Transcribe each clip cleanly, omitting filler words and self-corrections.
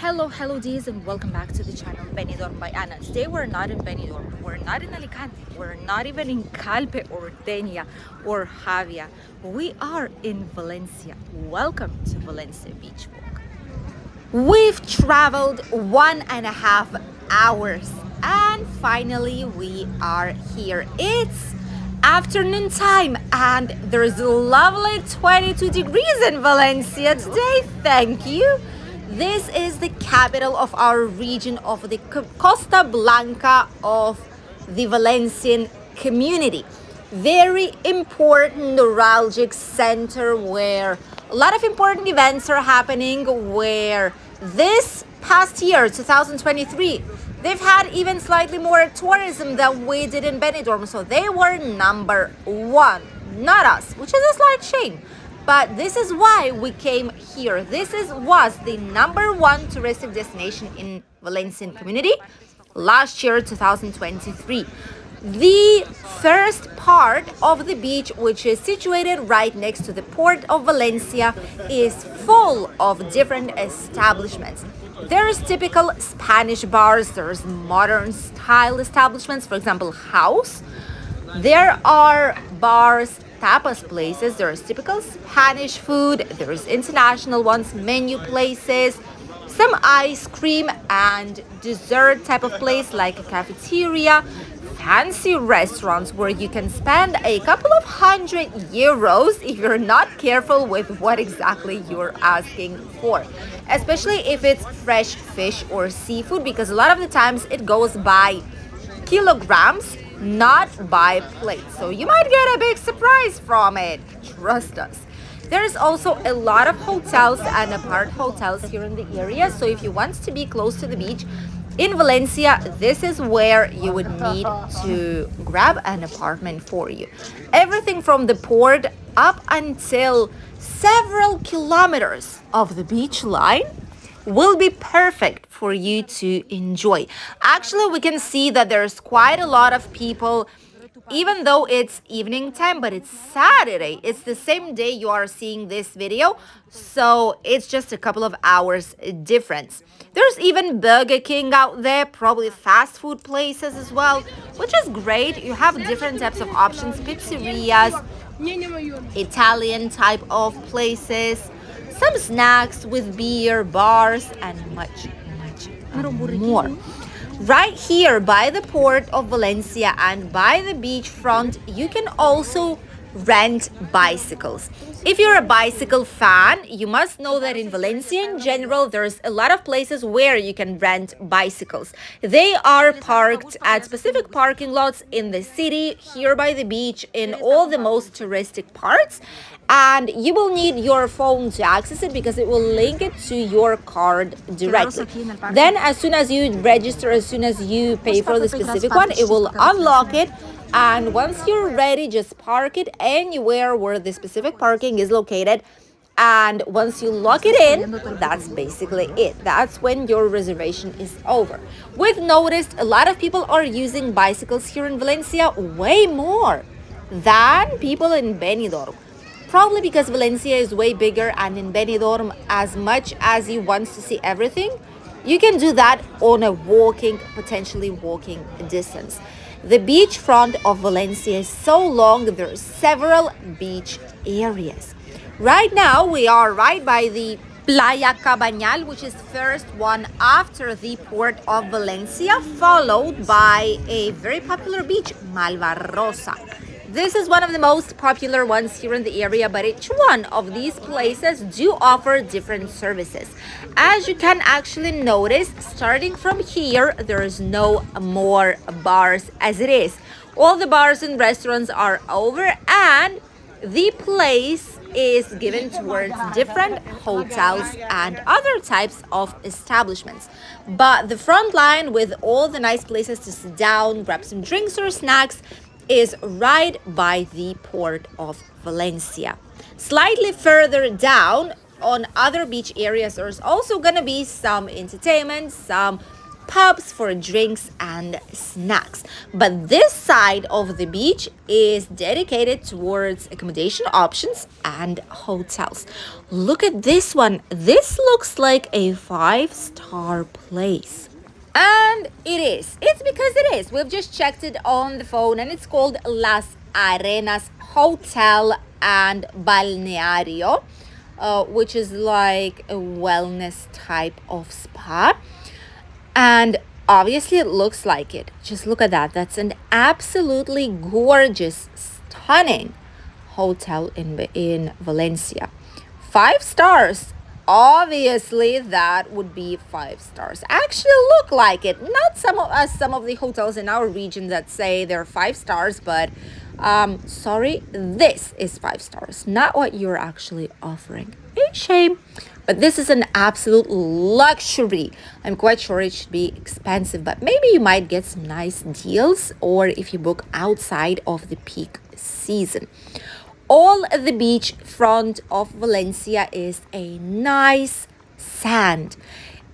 Hello Ds, and welcome back to the channel Benidorm by Anna. Today we're not in Benidorm, we're not in Alicante, we're not even in Calpe or Denia or Javia. We are in Valencia. Welcome to Valencia Beach Walk. We've traveled 1.5 hours and finally we are here. It's afternoon time and there's a lovely 22 degrees in Valencia today. Thank you. This is the capital of our region, of the Costa Blanca of the Valencian community. Very important neuralgic center where a lot of important events are happening, where this past year, 2023, they've had even slightly more tourism than we did in Benidorm. So they were number one, not us, which is a slight shame. But this is why we came here. Was the number one touristic destination in Valencian community last year, 2023. The first part of the beach, which is situated right next to the port of Valencia, is full of different establishments. There's typical Spanish bars, there's modern style establishments, for example, House. There are bars, tapas places, there's typical Spanish food, there's international ones, menu places, some ice cream and dessert type of place like a cafeteria, fancy restaurants where you can spend a couple of €100 if you're not careful with what exactly you're asking for, especially if it's fresh fish or seafood, because a lot of the times it goes by kilograms, not by plates. So you might get a big surprise from it. Trust us. There's also a lot of hotels and apart hotels here in the area. So if you want to be close to the beach in Valencia, this is where you would need to grab an apartment for you. Everything from the port up until several kilometers of the beach line will be perfect for you to enjoy. Actually, we can see that there's quite a lot of people, even though it's evening time, but it's Saturday. It's the same day you are seeing this video, so it's just a couple of hours difference. There's even Burger King out there, probably fast food places as well, which is great. You have different types of options, pizzerias, Italian type of places, some snacks with beer, bars, and much more. Right here by the port of Valencia and by the beachfront, you can also rent bicycles. If you're a bicycle fan, you must know that in Valencia in general, there's a lot of places where you can rent bicycles. They are parked at specific parking lots in the city, here by the beach, in all the most touristic parts. And you will need your phone to access it because it will link it to your card directly. Then as soon as you register, as soon as you pay for the specific one, it will unlock it. And once you're ready, just park it anywhere where the specific parking is located. And once you lock it in, that's basically it. That's when your reservation is over. We've noticed a lot of people are using bicycles here in Valencia way more than people in Benidorm. Probably because Valencia is way bigger, and in Benidorm, as much as you want to see everything, you can do that on a potentially walking distance. The beachfront of Valencia is so long, there are several beach areas. Right now, we are right by the Playa Cabañal, which is first one after the port of Valencia, followed by a very popular beach, Malvarrosa. This is one of the most popular ones here in the area, but each one of these places do offer different services. As you can actually notice, starting from here, there is no more bars as it is. All the bars and restaurants are over, and the place is given towards different hotels and other types of establishments. But the front line with all the nice places to sit down, grab some drinks or snacks, is right by the port of Valencia. Slightly further down on other beach areas, there's also gonna be some entertainment, some pubs for drinks and snacks. But this side of the beach is dedicated towards accommodation options and hotels. Look at this one. This looks like a 5-star place. And it is. It's because it is. We've just checked it on the phone and it's called Las Arenas Hotel and Balneario, which is like a wellness type of spa. And obviously it looks like it. Just look at that. That's an absolutely gorgeous, stunning hotel in Valencia. 5 stars. Obviously that would be 5 stars. Actually look like it. Not some of the hotels in our region that say they're 5 stars, but sorry, this is 5 stars, not what you're actually offering. A shame. But this is an absolute luxury. I'm quite sure it should be expensive, but maybe you might get some nice deals, or if you book outside of the peak season. All the beach front of Valencia is a nice sand.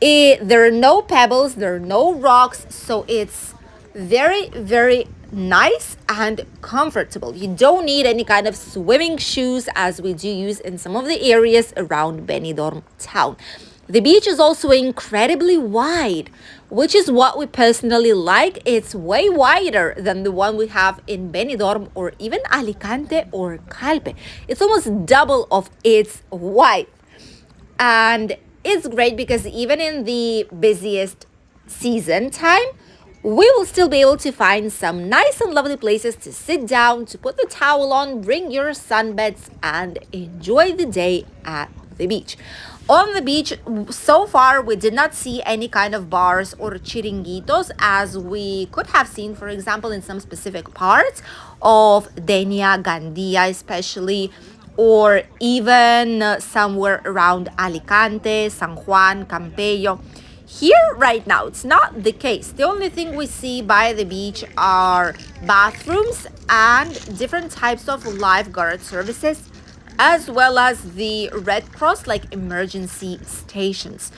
There are no pebbles, there are no rocks, so it's very, very nice and comfortable. You don't need any kind of swimming shoes as we do use in some of the areas around Benidorm town. The beach is also incredibly wide, which is what we personally like. It's way wider than the one we have in Benidorm or even Alicante or Calpe. It's almost double of its width. And it's great because even in the busiest season time, we will still be able to find some nice and lovely places to sit down, to put the towel on, bring your sunbeds, and enjoy the day at the beach. On the beach, so far, we did not see any kind of bars or chiringuitos as we could have seen, for example, in some specific parts of Denia, Gandia especially, or even somewhere around Alicante, San Juan, Campello. Here right now, it's not the case. The only thing we see by the beach are bathrooms and different types of lifeguard services, as well as the Red Cross, like emergency stations.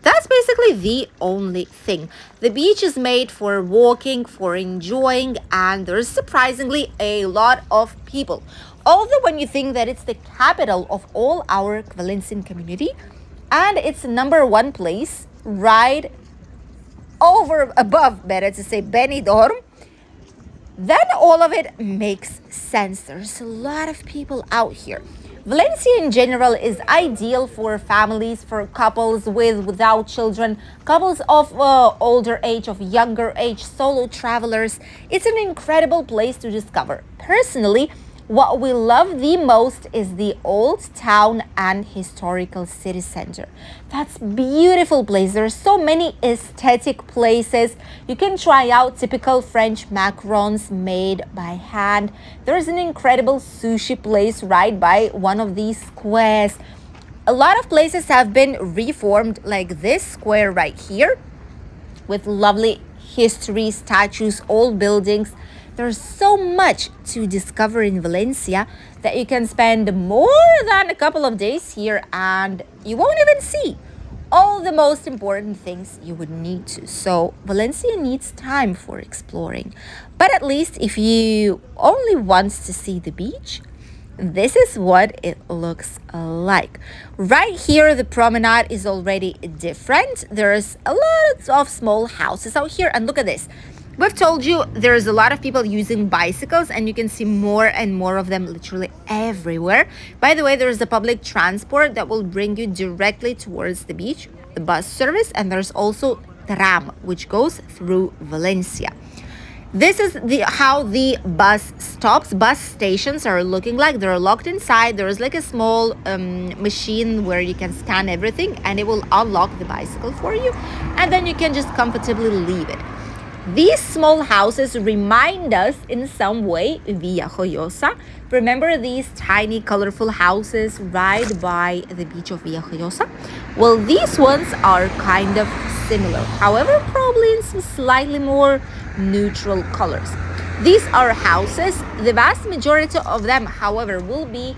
That's basically the only thing. The beach is made for walking, for enjoying, and there's surprisingly a lot of people. Although when you think that it's the capital of all our Valencian community, and it's #1 place, right above, better to say, Benidorm, then all of it makes sense. There's a lot of people out here. Valencia in general is ideal for families, for couples without children, couples of older age, of younger age, solo travelers. It's an incredible place to discover. Personally, what we love the most is the old town and historical city center. That's beautiful place. There are so many aesthetic places. You can try out typical French macarons made by hand. There's an incredible sushi place right by one of these squares. A lot of places have been reformed, like this square right here, with lovely history, statues, old buildings. There's so much to discover in Valencia that you can spend more than a couple of days here and you won't even see all the most important things you would need to. So Valencia needs time for exploring. But at least if you only want to see the beach, this is what it looks like. Right here, the promenade is already different. There's a lot of small houses out here. And look at this. We've told you there's a lot of people using bicycles, and you can see more and more of them literally everywhere. By the way, there's a public transport that will bring you directly towards the beach, the bus service, and there's also tram, which goes through Valencia. This is how the bus stations are looking like. They're locked inside. There's like a small machine where you can scan everything, and it will unlock the bicycle for you, and then you can just comfortably leave it. These small houses remind us in some way Villajoyosa. Remember these tiny colorful houses right by the beach of Villajoyosa? Well, these ones are kind of similar, however, probably in some slightly more neutral colors. These are houses. The vast majority of them, however, will be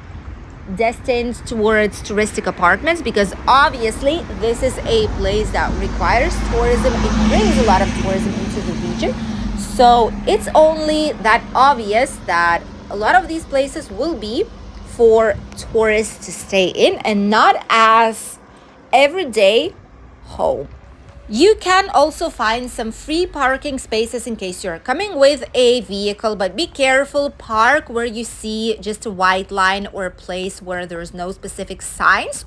destined towards touristic apartments, because obviously this is a place that requires tourism. It brings a lot of tourism into the region. So it's only that obvious that a lot of these places will be for tourists to stay in and not as everyday home. You can also find some free parking spaces in case you're coming with a vehicle, but be careful, park where you see just a white line or a place where there's no specific signs,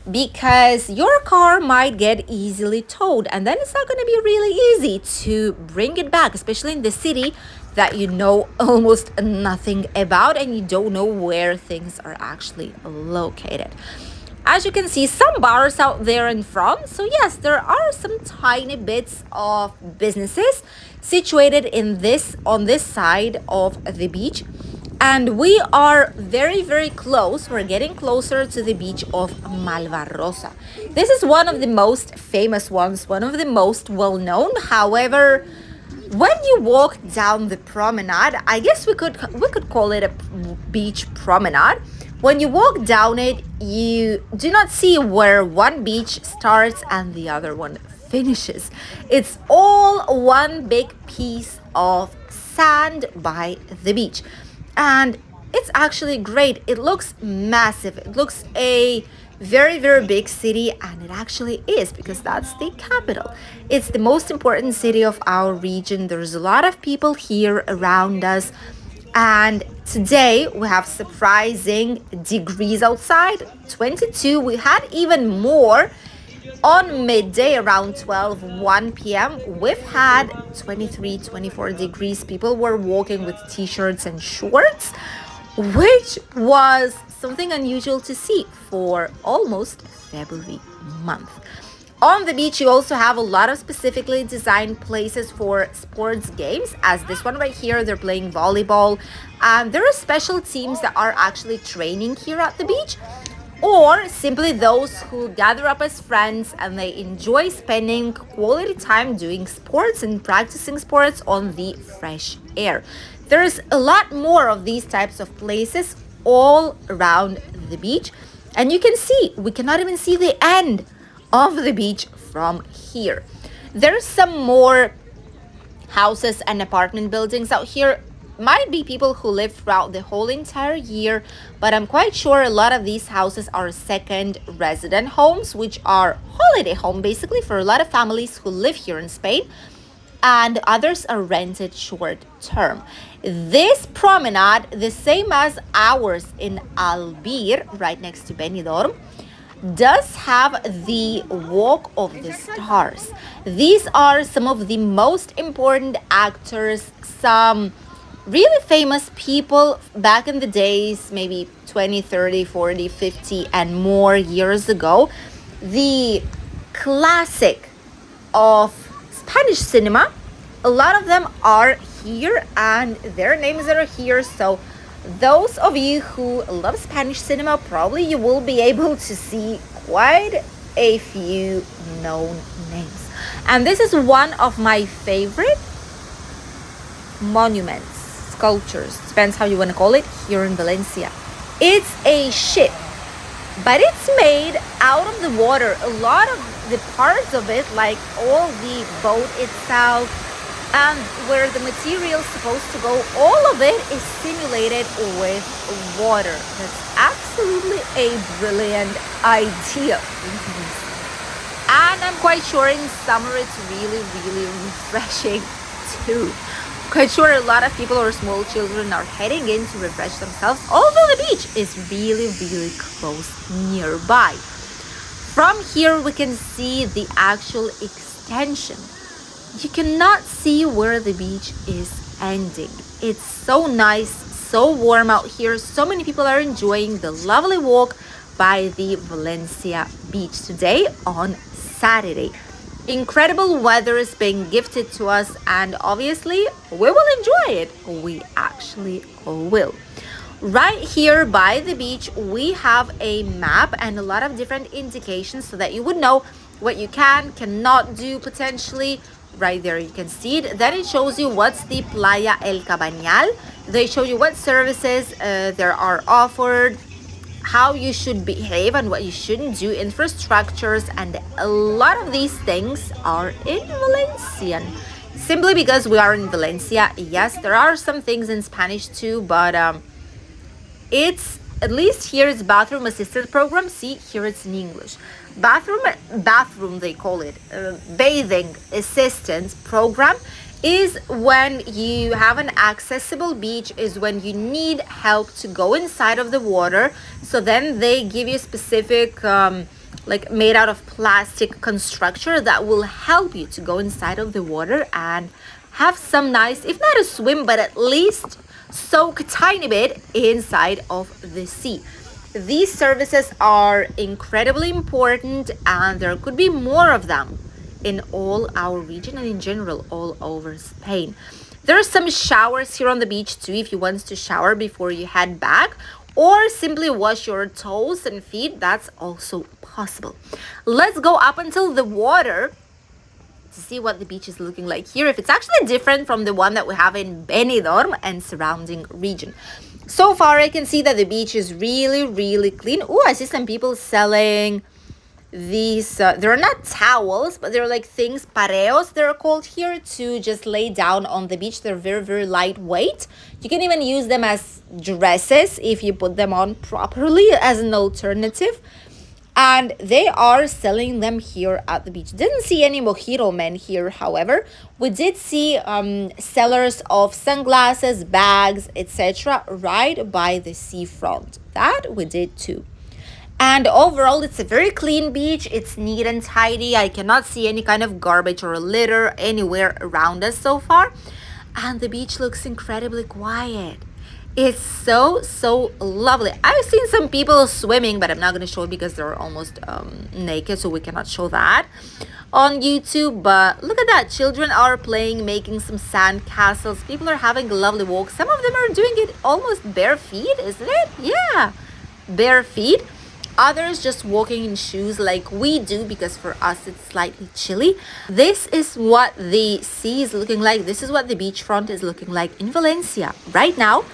because your car might get easily towed, and then it's not going to be really easy to bring it back, especially in the city that you know almost nothing about and you don't know where things are actually located. As you can see, some bars out there in front. So yes, there are some tiny bits of businesses situated on this side of the beach. And we are very close. We're getting closer to the beach of Malvarrosa. This is one of the most famous ones, one of the most well-known. However, when you walk down the promenade, I guess we could call it a beach promenade. When you walk down it, you do not see where one beach starts and the other one finishes. It's all one big piece of sand by the beach. And it's actually great. It looks massive. It looks a very big city, and it actually is, because that's the capital. It's the most important city of our region. There's a lot of people here around us. And today we have surprising degrees outside, 22. We had even more on midday around 1 p.m. We've had 23, 24 degrees. People were walking with t-shirts and shorts, which was something unusual to see for almost February month. On the beach, you also have a lot of specifically designed places for sports games, as this one right here, they're playing volleyball. There are special teams that are actually training here at the beach, or simply those who gather up as friends and they enjoy spending quality time doing sports and practicing sports on the fresh air. There's a lot more of these types of places all around the beach. And you can see, we cannot even see the end of the beach from here. There's some more houses and apartment buildings out here. Might be people who live throughout the whole entire year, but I'm quite sure a lot of these houses are second resident homes, which are holiday home basically for a lot of families who live here in Spain, and others are rented short term. This promenade, the same as ours in Albir, right next to Benidorm, does have the Walk of the Stars. These are some of the most important actors, some really famous people back in the days, maybe 20, 30, 40, 50 and more years ago. The classic of Spanish cinema, a lot of them are here and their names are here. So those of you who love Spanish cinema, probably you will be able to see quite a few known names. And this is one of my favorite monuments, sculptures, depends how you want to call it, here in Valencia. It's a ship, but it's made out of the water. A lot of the parts of it, like all the boat itself, and where the material is supposed to go, all of it is simulated with water. That's absolutely a brilliant idea. And I'm quite sure in summer it's really refreshing too. Quite sure a lot of people or small children are heading in to refresh themselves, although the beach is really close nearby. From here we can see the actual extension. You cannot see where the beach is ending. It's so nice, so warm out here. So many people are enjoying the lovely walk by the Valencia beach today on Saturday. Incredible weather is being gifted to us, and obviously we will enjoy it. We actually will. Right here by the beach, we have a map and a lot of different indications so that you would know what you cannot do potentially. Right there you can see it. Then it shows you what's the Playa El Cabañal. They show you what services there are offered. how you should behave and what you shouldn't do, infrastructures, and a lot of these things are in Valencian. Simply because we are in Valencia, yes, there are some things in Spanish too, but it's, at least here it's bathroom assisted program. See, here it's in English. Bathroom they call it, bathing assistance program is when you have an accessible beach, is when you need help to go inside of the water. So then they give you specific like made out of plastic construction that will help you to go inside of the water and have some nice, if not a swim, but at least soak a tiny bit inside of the sea. These services are incredibly important, and there could be more of them in all our region and in general all over Spain. There are some showers here on the beach too if you want to shower before you head back, or simply wash your toes and feet. That's also possible. Let's go up until the water to see what the beach is looking like here, if it's actually different from the one that we have in Benidorm and surrounding region. So far I can see that the beach is really clean. Oh, I see some people selling these they're not towels, but they're like things, pareos they're called here, to just lay down on the beach. They're very lightweight. You can even use them as dresses if you put them on properly as an alternative, and they are selling them here at the beach. Didn't see any mojito men here, however. We did see sellers of sunglasses, bags, etc. right by the seafront. That we did too. And overall, it's a very clean beach. It's neat and tidy. I cannot see any kind of garbage or litter anywhere around us so far. And the beach looks incredibly quiet. It's so lovely. I've seen some people swimming, but I'm not going to show it because they're almost naked, so we cannot show that on YouTube. But look at that. Children are playing, making some sand castles. People are having a lovely walk. Some of them are doing it almost bare feet, isn't it? Yeah, bare feet. Others just walking in shoes like we do, because for us it's slightly chilly. This is what the sea is looking like. This is what the beachfront is looking like in Valencia right now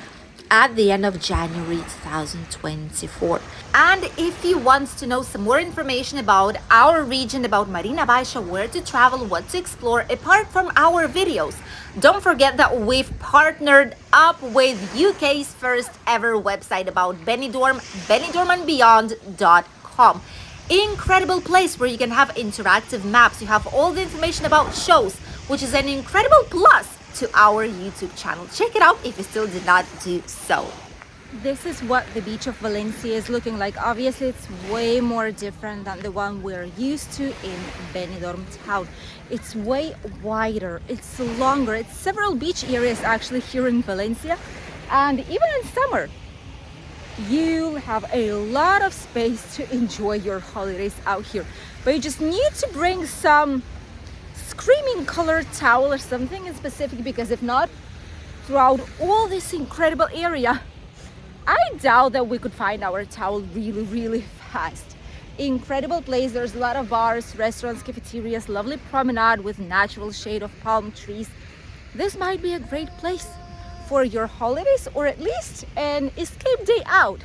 at the end of January 2024. And if you want to know some more information about our region, about Marina Baixa, where to travel, what to explore, apart from our videos, don't forget that we've partnered up with UK's first ever website about Benidorm, benidormandbeyond.com. Incredible place where you can have interactive maps. You have all the information about shows, which is an incredible plus to our YouTube channel. Check it out if you still did not do so. This is what the beach of Valencia is looking like. Obviously, it's way more different than the one we're used to in Benidorm town. It's way wider, it's longer, it's several beach areas actually here in Valencia. And even in summer, you'll have a lot of space to enjoy your holidays out here. But you just need to bring some screaming colored towel or something in specific, because if not, throughout all this incredible area, I doubt that we could find our towel really fast. Incredible place. There's a lot of bars, restaurants, cafeterias, lovely promenade with natural shade of palm trees. This might be a great place for your holidays, or at least an escape day out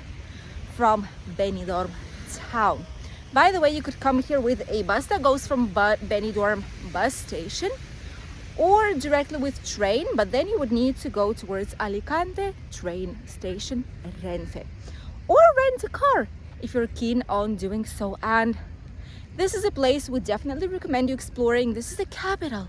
from Benidorm town. By the way, you could come here with a bus that goes from Benidorm bus station, or directly with train, but then you would need to go towards Alicante train station, Renfe, or rent a car if you're keen on doing so. And this is a place we definitely recommend you exploring. This is the capital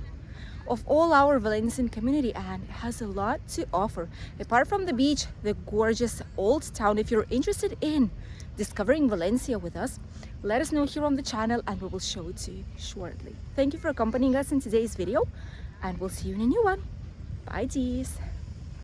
of all our Valencian community, and it has a lot to offer. Apart from the beach, the gorgeous old town. If you're interested in discovering Valencia with us, let us know here on the channel and we will show it to you shortly. Thank you for accompanying us in today's video, and we'll see you in a new one. Bye, geez.